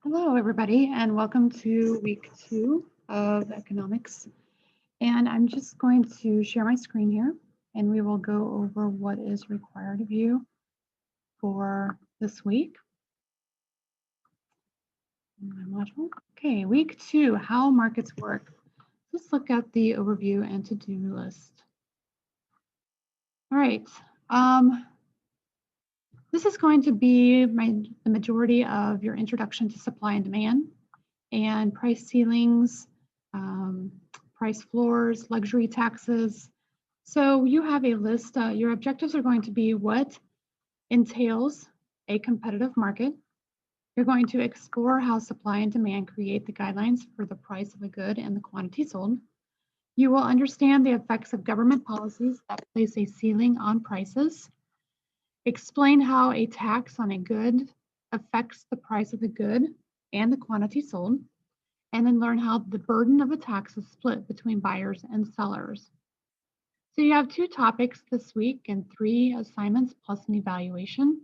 Hello, everybody, and welcome to week 2 of economics. And I'm just going to share my screen here, and we will go over what is required of you for this week. My module. Okay, week 2, how markets work. Let's look at the overview and to-do list. All right. This is going to be the majority of your introduction to supply and demand and price ceilings, price floors, luxury taxes. So you have a list. Your objectives are going to be what entails a competitive market. You're going to explore how supply and demand create the guidelines for the price of a good and the quantity sold. You will understand the effects of government policies that place a ceiling on prices. Explain how a tax on a good affects the price of the good and the quantity sold, and then learn how the burden of a tax is split between buyers and sellers. So you have 2 topics this week and 3 assignments plus an evaluation.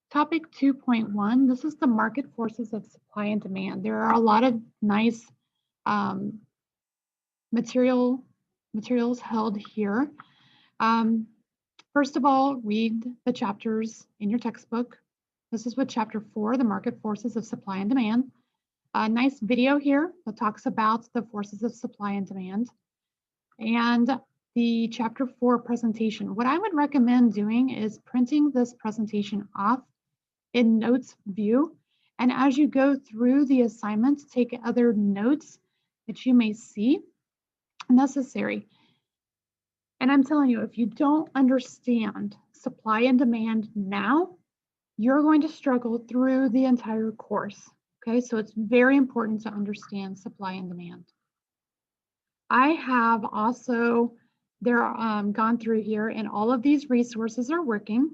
Topic 2.1, this is the market forces of supply and demand. There are a lot of nice materials held here. First of all, read the chapters in your textbook. This is with chapter 4, the market forces of supply and demand. A nice video here that talks about the forces of supply and demand. And the chapter 4 presentation. What I would recommend doing is printing this presentation off in notes view. And as you go through the assignments, take other notes that you may see necessary. And I'm telling you, if you don't understand supply and demand now, you're going to struggle through the entire course. Okay, so it's very important to understand supply and demand. I have also gone through here, and all of these resources are working.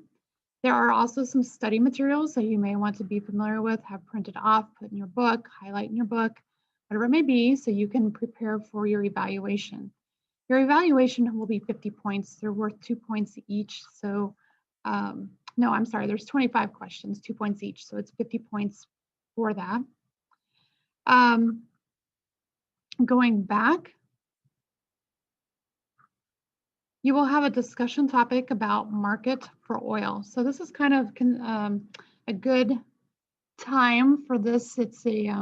There are also some study materials that you may want to be familiar with, have printed off, put in your book, highlight in your book, whatever it may be, so you can prepare for your evaluation. Your evaluation will be 50 points. They're worth 2 points each. So, no, I'm sorry, there's 25 questions, 2 points each. So it's 50 points for that. Going back, you will have a discussion topic about market for oil. So this is kind of a good time for this. It's a,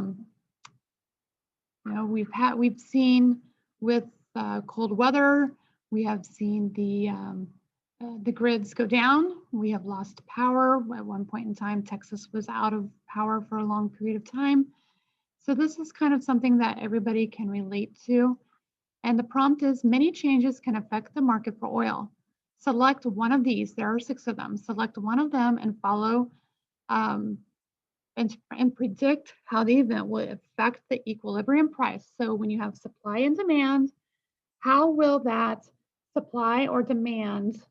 we've seen with cold weather, we have seen the grids go down. We have lost power. At one point in time, Texas was out of power for a long period of time. So this is kind of something that everybody can relate to. And the prompt is, many changes can affect the market for oil. Select one of these. There are 6 of them. Select one of them and follow and predict how the event will affect the equilibrium price. So when you have supply and demand, how will that supply or demand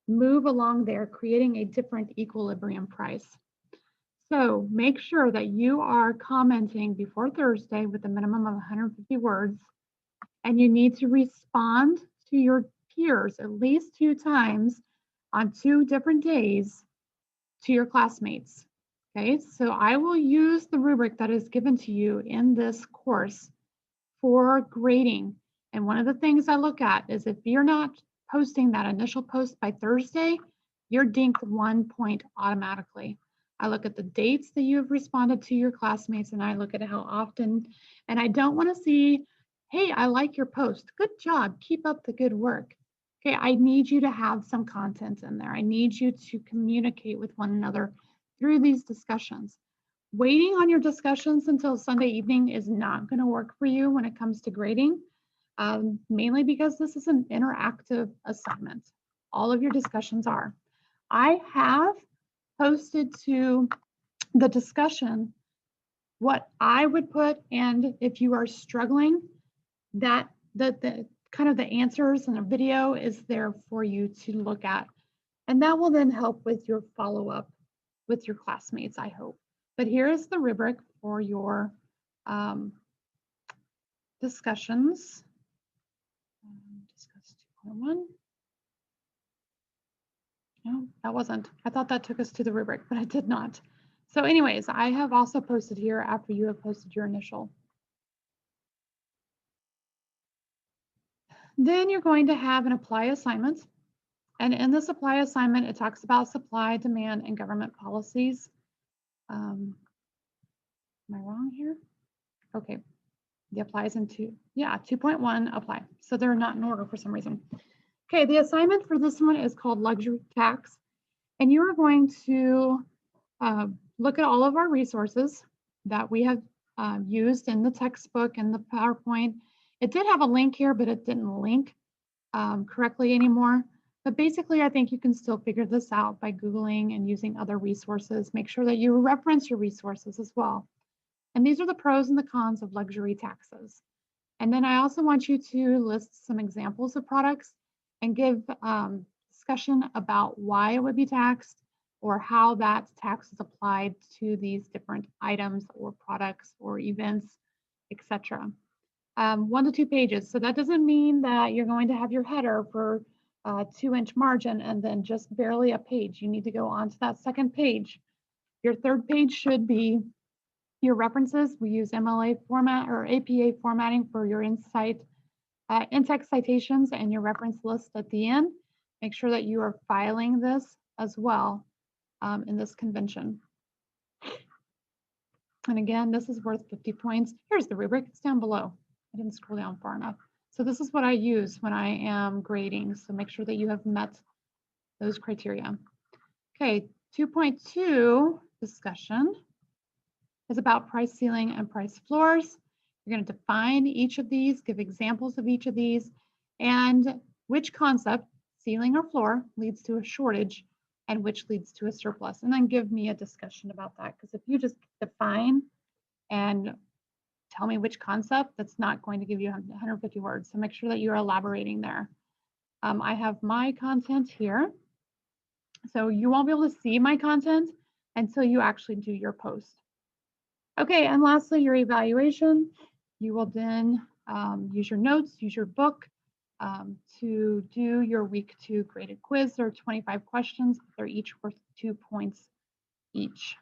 move along there, creating a different equilibrium price? So make sure that you are commenting before Thursday with a minimum of 150 words. And you need to respond to your peers at least 2 times on 2 different days to your classmates. Okay, so I will use the rubric that is given to you in this course for grading. And one of the things I look at is if you're not posting that initial post by Thursday, you're dinged 1 point automatically. I look at the dates that you've responded to your classmates, and I look at how often, and I don't want to see, hey, I like your post. Good job. Keep up the good work. Okay, I need you to have some content in there. I need you to communicate with one another through these discussions. Waiting on your discussions until Sunday evening is not going to work for you when it comes to grading, mainly because this is an interactive assignment. All of your discussions are. I have posted to the discussion what I would put, and if you are struggling, that the kind of the answers in a video is there for you to look at. And that will then help with your follow-up with your classmates, I hope. But here is the rubric for your discussions. Discuss 2.1. No, that wasn't. I thought that took us to the rubric, but it did not. So anyways, I have also posted here after you have posted your initial. Then you're going to have an apply assignment. And in this apply assignment, it talks about supply, demand, and government policies. Am I wrong here? Okay, the applies in 2.1 apply. So they're not in order for some reason. Okay, the assignment for this one is called luxury tax. And you are going to look at all of our resources that we have used in the textbook and the PowerPoint. It did have a link here, but it didn't link correctly anymore. But basically, I think you can still figure this out by Googling and using other resources. Make sure that you reference your resources as well. And these are the pros and the cons of luxury taxes. And then I also want you to list some examples of products and give discussion about why it would be taxed or how that tax is applied to these different items or products or events, etc. 1 to 2 pages. So that doesn't mean that you're going to have your header for a 2-inch margin and then just barely a page. You need to go on to that second page. Your third page should be your references. We use MLA format or APA formatting for your in-text citations and your reference list at the end. Make sure that you are filing this as well in this convention. And again, this is worth 50 points. Here's the rubric, it's down below. I didn't scroll down far enough. So this is what I use when I am grading. So make sure that you have met those criteria. Okay, 2.2 discussion is about price ceiling and price floors. You're going to define each of these, give examples of each of these, and which concept, ceiling or floor, leads to a shortage and which leads to a surplus. And then give me a discussion about that, because if you just define and tell me which concept, that's not going to give you 150 words. So make sure that you're elaborating there. I have my content here. So you won't be able to see my content until you actually do your post. Okay, and lastly, your evaluation. You will then use your notes, use your book to do your week 2 graded quiz. There are 25 questions. They're each worth 2 points each.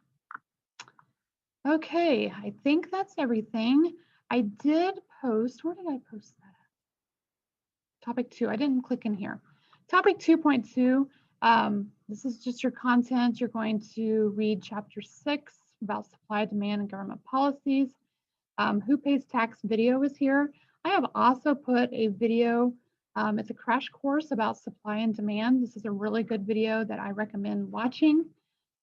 Okay, I think that's everything. I did post, where did I post that at? Topic 2, I didn't click in here. Topic 2.2, this is just your content. You're going to read chapter 6 about supply, demand, and government policies. Who pays tax video is here. I have also put a video, it's a crash course about supply and demand. This is a really good video that I recommend watching.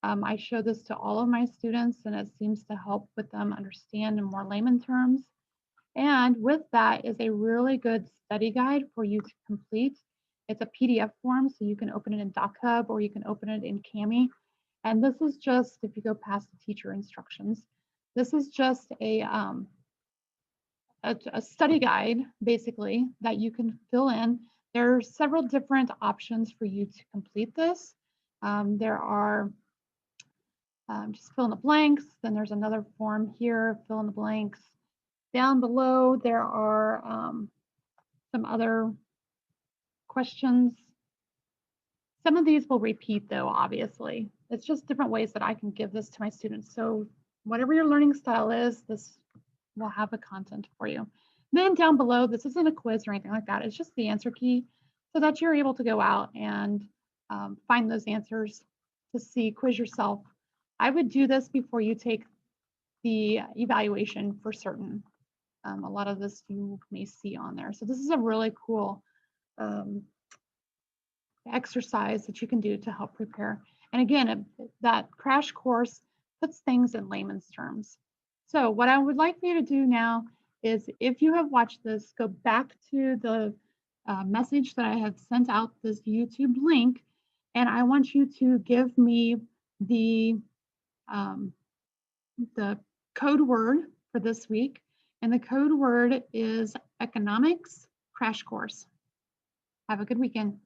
I show this to all of my students and it seems to help with them understand in more layman terms. And with that is a really good study guide for you to complete. It's a PDF form, so you can open it in DocHub or you can open it in Kami. And this is just, if you go past the teacher instructions, this is just a study guide, basically, that you can fill in. There are several different options for you to complete this. There are just fill in the blanks. Then there's another form here, fill in the blanks. Down below, there are some other questions. Some of these will repeat though, obviously. It's just different ways that I can give this to my students. So whatever your learning style is, this will have the content for you. Then down below, this isn't a quiz or anything like that. It's just the answer key so that you're able to go out and find those answers to see, quiz yourself. I would do this before you take the evaluation for certain. A lot of this you may see on there. So this is a really cool exercise that you can do to help prepare. And again, that crash course puts things in layman's terms. So what I would like for you to do now is, if you have watched this, go back to the message that I have sent out, this YouTube link, and I want you to give me the code word for this week. And the code word is economics crash course. Have a good weekend.